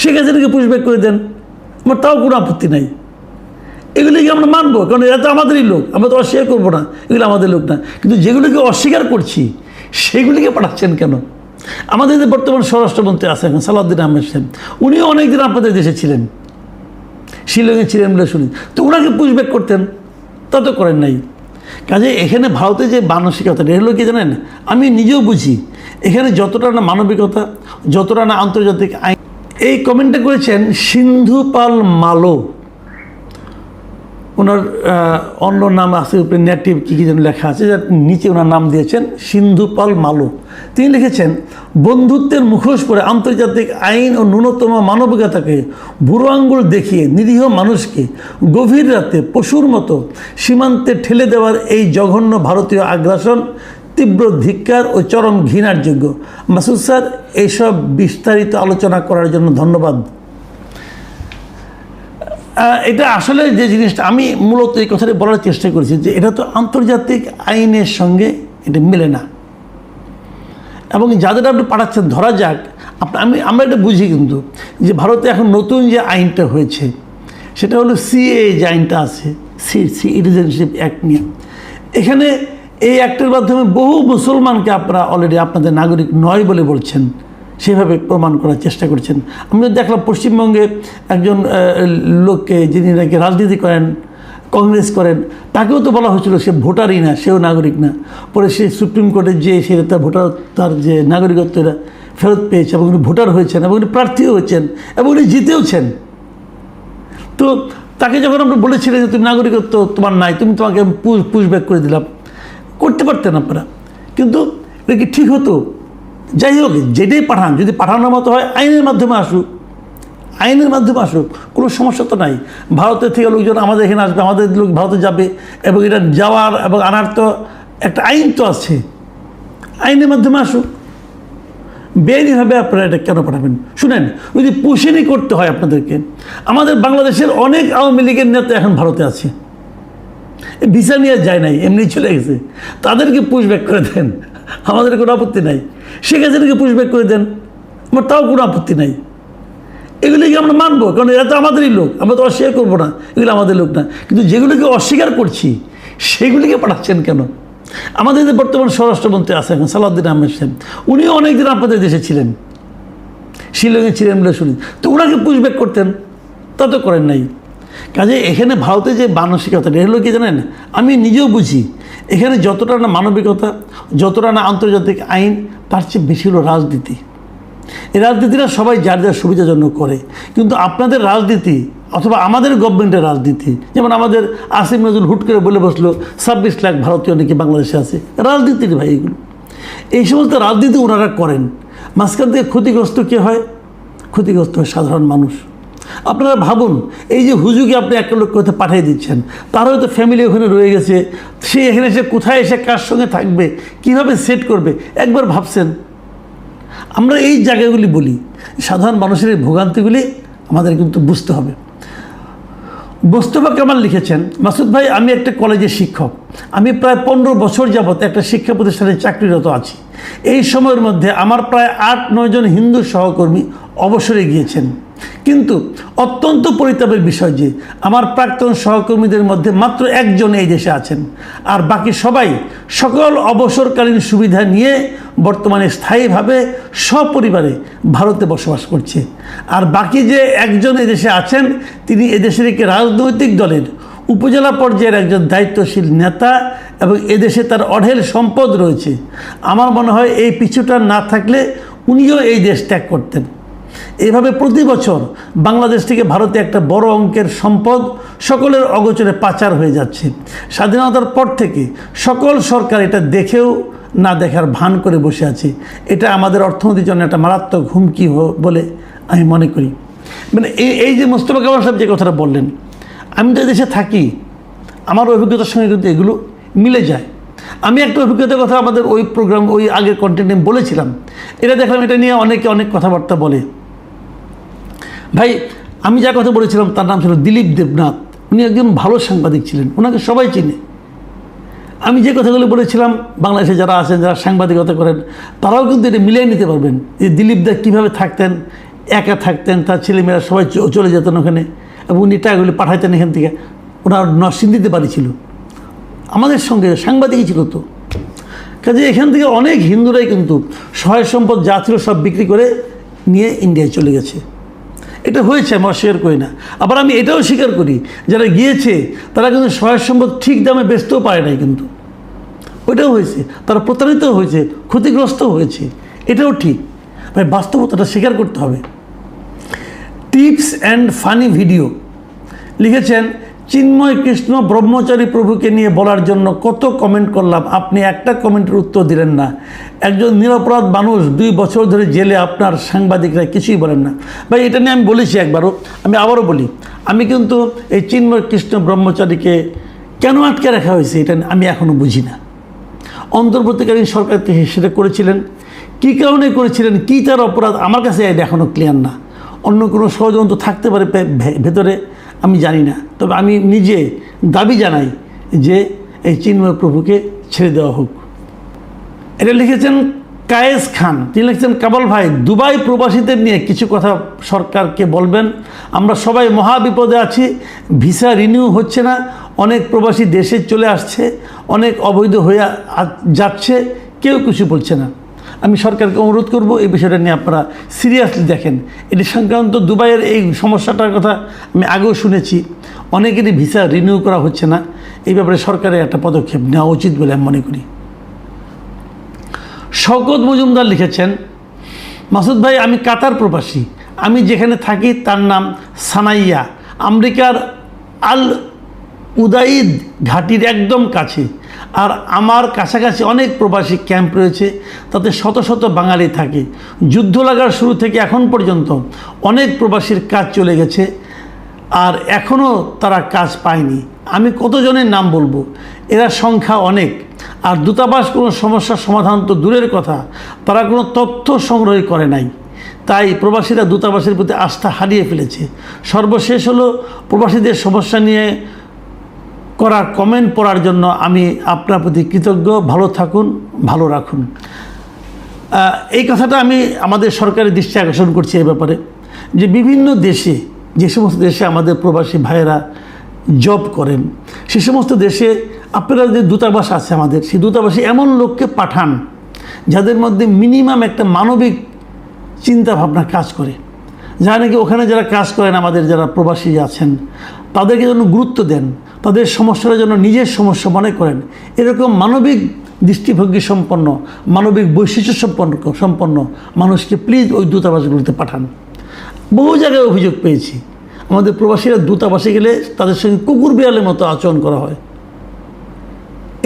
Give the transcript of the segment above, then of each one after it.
শেখ হাসিনাকে পুশব্যাক করে দেন, আমার তাও কোনো আপত্তি নাই। এগুলিকে আমরা মানবো, কারণ এরা তো আমাদেরই লোক, আমরা তো অস্বীকার করবো না, এগুলো আমাদের লোক না। কিন্তু যেগুলিকে অস্বীকার করছি সেগুলিকে পাঠাচ্ছেন কেন? আমাদের যে বর্তমান স্বরাষ্ট্রমন্ত্রী আছেন সালাউদ্দিন আহমেদ সাহেব, উনিও অনেকদিন আপনাদের দেশে ছিলেন, শিলংয়ে ছিলেন বলে শুনি, তো ওনাকে পুশব্যাক করতেন, তা তো করেন নাই। কাজে এখানে ভারতের যে মানসিকতা এটা হলো কি জানেন, আমি নিজেও বুঝি এখানে যতটা না মানবিকতা, যতটা না আন্তর্জাতিক আইন। এই কমেন্টটা করেছেন সিন্ধু পাল মালো, ওনার অন্য নাম আছে উপরে নেটিভ কী যেন লেখা আছে, যার নিচে ওনার নাম দিয়েছেন সিন্ধু পাল মালো। তিনি লিখেছেন, বন্ধুত্বের মুখোশ পরে আন্তর্জাতিক আইন ও ন্যূনতম মানবিকতাকে বুড়ো আঙ্গুল দেখিয়ে নিরীহ মানুষকে গভীর রাতে পশুর মতো সীমান্তে ঠেলে দেওয়ার এই জঘন্য ভারতীয় আগ্রাসন তীব্র ধিক্কার ও চরম ঘৃণার যোগ্য। মাসুদ স্যার, এইসব বিস্তারিত আলোচনা করার জন্য ধন্যবাদ। এটা আসলে যে জিনিসটা আমি মূলত এই কথাটা বলার চেষ্টা করেছি যে এটা তো আন্তর্জাতিক আইনের সঙ্গে এটা মেলে না, এবং যাদের আপনি পাঠাচ্ছেন, ধরা যাক আমরা এটা বুঝি কিন্তু যে ভারতে এখন নতুন যে আইনটা হয়েছে সেটা হলো সিএ, যে আইনটা আছে সিটিজেনশিপ অ্যাক্ট নিয়ে। এখানে এই অ্যাক্টের মাধ্যমে বহু মুসলমানকে আপনারা অলরেডি আপনাদের নাগরিক নয় বলে বলছেন, সেভাবে প্রমাণ করার চেষ্টা করছেন। আমরা দেখলাম পশ্চিমবঙ্গে একজন লোককে, যিনি নাকি রাজনীতি করেন, কংগ্রেস করেন, তাকেও তো বলা হয়েছিল সে ভোটারই না, সেও নাগরিক না। পরে সে সুপ্রিম কোর্টে যে সে তার যে নাগরিকত্ব এটা ফেরত পেয়েছে, এবং উনি ভোটার হয়েছেন, এবং উনি প্রার্থীও হয়েছেন, এবং উনি জিতেওছেন। তো তাকে যখন আমরা বলেছিলেন যে তুমি নাগরিকত্ব তোমার নাই, তোমাকে পুশব্যাক করে দিলাম, করতে পারতেন আপনারা, কিন্তু এটা কি ঠিক হতো? যাই হোক, যেটাই পাঠান, যদি পাঠানোর মতো হয় আইনের মাধ্যমে আসুক, আইনের মাধ্যমে আসুক, কোনো সমস্যা তো নাই। ভারতের থেকে লোকজন আমাদের এখানে আসবে, আমাদের লোক ভারতে যাবে, এবং এটা যাওয়ার এবং আনার তো একটা আইন তো আছে, আইনের মাধ্যমে আসুক। বেআইনিভাবে আপনারা এটা কেন পাঠাবেন? শুনেন, যদি পুষেনি করতে হয় আপনাদেরকে, আমাদের বাংলাদেশের অনেক আওয়ামী লীগের নেতা এখন ভারতে আছে, ভিসা নিয়ে যায় নাই, এমনি চলে গেছে, তাদেরকে পুশব্যাক করে দেন, আমাদের কোনো আপত্তি নাই। শেখ হাসিনাকে পুশব্যাক করে দেন, আমার তাও কোনো আপত্তি নাই। এগুলিকে আমরা মানবো, কারণ এরা তো আমাদেরই লোক, আমরা তো অস্বীকার করবো না, এগুলো আমাদের লোক না। কিন্তু যেগুলিকে অস্বীকার করছি সেগুলিকে পাঠাচ্ছেন কেন? আমাদের যে বর্তমান স্বরাষ্ট্রমন্ত্রী আছেন সালাউদ্দিন আহমেদ সাহেব, উনিও অনেকদিন আপনাদের দেশে ছিলেন, শিলংয়ে ছিলেন বলে শুনি, তো ওনাকে পুশব্যাক করতেন, তা তো করেন নাই। কাজে এখানে ভারতের যে মানসিকতা এটা হলো কি জানেন, আমি নিজেও বুঝি এখানে যতটা না মানবিকতা, যতটা না আন্তর্জাতিক আইন, তার চেয়ে বেশি হলো রাজনীতি। এই রাজনীতিটা সবাই যার যার সুবিধার জন্য করে, কিন্তু আপনাদের রাজনীতি অথবা আমাদের গভর্নমেন্টের রাজনীতি, যেমন আমাদের আসিম নজরুল হুট করে বলে বসলো 26 লাখ ভারতীয় নাকি বাংলাদেশে আছে, রাজনীতির ভাই এগুলো। এই সমস্ত রাজনীতি ওনারা করেন, মাঝখান থেকে ক্ষতিগ্রস্ত কে হয়? ক্ষতিগ্রস্ত হয় সাধারণ মানুষ। আপনারা ভাবুন, এই যে হুজুকে আপনি একটা লোক কোথায় পাঠিয়ে দিচ্ছেন, তার হয়তো ফ্যামিলি ওখানে রয়ে গেছে, সে এখানে এসে কোথায় এসে কার সঙ্গে থাকবে, কীভাবে সেট করবে, একবার ভাবছেন? আমরা এই জায়গাগুলি বলি, সাধারণ মানুষের এই ভোগান্তিগুলি আমাদের কিন্তু বুঝতে হবে। মোস্তফা কামাল লিখেছেন, মাসুদ ভাই, আমি একটা কলেজের শিক্ষক, আমি প্রায় 15 বছর যাবৎ একটা শিক্ষা প্রতিষ্ঠানে চাকরিরত আছি। এই সময়ের মধ্যে আমার প্রায় 8-9 জন হিন্দু সহকর্মী অবসরে গিয়েছেন, কিন্তু অত্যন্ত পরিতাপের বিষয় যে আমার প্রাক্তন সহকর্মীদের মধ্যে মাত্র একজন এই দেশে আছেন, আর বাকি সবাই সকল অবসরকালীন সুবিধা নিয়ে বর্তমানে স্থায়ীভাবে সপরিবারে ভারতে বসবাস করছে। আর বাকি যে একজন এদেশে আছেন, তিনি এদেশের একটি রাজনৈতিক দলের উপজেলা পর্যায়ের একজন দায়িত্বশীল নেতা, এবং এদেশে তার অঢেল সম্পদ রয়েছে। আমার মনে হয় এই পিছুটা না থাকলে উনিও এই দেশ ত্যাগ করতেন। এভাবে প্রতি বছর বাংলাদেশ থেকে ভারতে একটা বড় অঙ্কের সম্পদ সকলের অগোচরে পাচার হয়ে যাচ্ছে। স্বাধীনতার পর থেকে সকল সরকার এটা দেখেও না দেখার ভান করে বসে আছে। এটা আমাদের অর্থনীতির জন্য একটা মারাত্মক হুমকি বলে আমি মনে করি। মানে এই যে মোস্তফা কামাল সাহেব যে কথাটা বললেন, আমি তো দেশে থাকি, আমার অভিজ্ঞতার সঙ্গে কিন্তু এগুলো মিলে যায়। আমি একটা অভিজ্ঞতার কথা আমাদের ওই প্রোগ্রাম, ওই আগের কন্টেন্টে বলেছিলাম, এটা দেখলাম এটা নিয়ে অনেকে অনেক কথাবার্তা বলে। ভাই, আমি যা কথা বলেছিলাম তার নাম ছিল দিলীপ দেবনাথ, উনি একজন ভালো সাংবাদিক ছিলেন, ওনাকে সবাই চিনে। আমি যে কথাগুলো বলেছিলাম, বাংলাদেশে যারা আছেন, যারা সাংবাদিকতা করেন, তারাও কিন্তু এটা মিলিয়ে নিতে পারবেন যে দিলীপ দা কীভাবে থাকতেন, একা থাকতেন, তার ছেলেমেয়েরা সবাই চলে যেতেন ওখানে, এবং উনি টাকাগুলি পাঠাইতেন এখান থেকে। ওনার নরসিংদীতে বাড়ি ছিল, আমাদের সঙ্গে সাংবাদিকই ছিল তো। কাজে এখান থেকে অনেক হিন্দুরাই কিন্তু সহায় সম্পদ যা ছিল সব বিক্রি করে নিয়ে ইন্ডিয়ায় চলে গেছে। এটা হয়েছে, আমি অস্বীকার করি না। আবার আমি এটাও স্বীকার করি, যারা গিয়েছে তারা কিন্তু সহায় সম্পদ ঠিক দামে বেচতেও পারে নাই, কিন্তু ওইটাও হয়েছে, তারা প্রতারিত হয়েছে, ক্ষতিগ্রস্ত হয়েছে, এটাও ঠিক ভাই, বাস্তবতাটা স্বীকার করতে হবে। টিপস অ্যান্ড ফানি ভিডিও লিখেছেন, চিন্ময় কৃষ্ণ ব্রহ্মচারী প্রভুকে নিয়ে বলার জন্য কত কমেন্ট করলাম, আপনি একটা কমেন্টের উত্তর দিলেন না। একজন নিরপরাধ মানুষ 2 বছর ধরে জেলে, আপনার সাংবাদিকরা কিছুই বলেন না। ভাই এটা নিয়ে আমি বলেছি একবারও, আমি আবারও বলি, আমি কিন্তু এই চিন্ময় কৃষ্ণ ব্রহ্মচারীকে কেন আটকে রাখা হয়েছে এটা আমি এখনও বুঝি না। অন্তর্বর্তীকালীন সরকার সেটা করেছিলেন, কী কারণে করেছিলেন, কী তার অপরাধ, আমার কাছে এটা এখনও ক্লিয়ার না। অন্য কোনো ষড়যন্ত্র থাকতে পারে ভেতরে, আমি জানি না। তবে আমি নিজে দাবি জানাই যে এই চিন্ময় প্রভুকে ছেড়ে দেওয়া হোক। এটা লিখেছেন কায়েস খান, তিনি লিখেছেন, কামাল ভাই, দুবাই প্রবাসীদের নিয়ে কিছু কথা সরকারকে বলবেন। আমরা সবাই মহা বিপদে আছি, ভিসা রিনিউ হচ্ছে না, অনেক প্রবাসী দেশে চলে আসছে, অনেক অবৈধ হয়ে যাচ্ছে, কেউ কিছু বলছে না। আমি সরকারকে অনুরোধ করব এই বিষয়টা নিয়ে আপনারা সিরিয়াসলি দেখেন। এটি সংক্রান্ত দুবাইয়ের এই সমস্যাটার কথা আমি আগেও শুনেছি, অনেকেরই ভিসা রিনিউ করা হচ্ছে না। এই ব্যাপারে সরকারের একটা পদক্ষেপ নেওয়া উচিত বলে আমি মনে করি। শওকত মজুমদার লিখেছেন, মাসুদ ভাই, আমি কাতার প্রবাসী, আমি যেখানে থাকি তার নাম সানাইয়া, আমেরিকার আল উদাইদ ঘাটির একদম কাছে। আর আমার কাছাকাছি অনেক প্রবাসী ক্যাম্প রয়েছে, তাতে শত শত বাঙালি থাকে। যুদ্ধ লাগার শুরু থেকে এখন পর্যন্ত অনেক প্রবাসীর কাজ চলে গেছে, আর এখনও তারা কাজ পায়নি। আমি কতজনের নাম বলবো, এরা সংখ্যা অনেক। আর দূতাবাস কোনো সমস্যার সমাধান তো দূরের কথা, তারা কোনো তথ্য সংগ্রহ করে নাই। তাই প্রবাসীরা দূতাবাসের প্রতি আস্থা হারিয়ে ফেলেছে। সর্বশেষ হলো, প্রবাসীদের সমস্যা নিয়ে করা কমেন্ট পড়ার জন্য আমি আপনার প্রতি কৃতজ্ঞ। ভালো থাকুন, ভালো রাখুন। এই কথাটা আমি আমাদের সরকারের দৃষ্টি আকর্ষণ করছি এই ব্যাপারে, যে বিভিন্ন দেশে, যে সমস্ত দেশে আমাদের প্রবাসী ভাইয়েরা জব করেন, সে সমস্ত দেশে আপনারা যে দূতাবাস আছে আমাদের, সেই দূতাবাসে এমন লোককে পাঠান যাদের মধ্যে মিনিমাম একটা মানবিক চিন্তা ভাবনা কাজ করে, যারা নাকি ওখানে যারা কাজ করেন, আমাদের যারা প্রবাসী আছেন, তাদেরকে যেন গুরুত্ব দেন, তাদের সমস্যার জন্য নিজের সমস্যা মনে করেন। এরকম মানবিক দৃষ্টিভঙ্গি সম্পন্ন, মানবিক বৈশিষ্ট্য সম্পন্ন মানুষকে প্লিজ ওই দূতাবাসগুলোতে পাঠান। বহু জায়গায় অভিযোগ পেয়েছি, আমাদের প্রবাসীরা দূতাবাসে গেলে তাদের সঙ্গে কুকুর বিড়ালের মতো আচরণ করা হয়।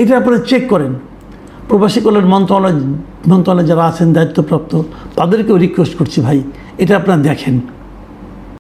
এটা আপনারা চেক করেন। প্রবাসী কল্যাণ মন্ত্রণালয় যারা আছেন দায়িত্বপ্রাপ্ত, তাদেরকেও রিকোয়েস্ট করছি, ভাই এটা আপনারা দেখেন।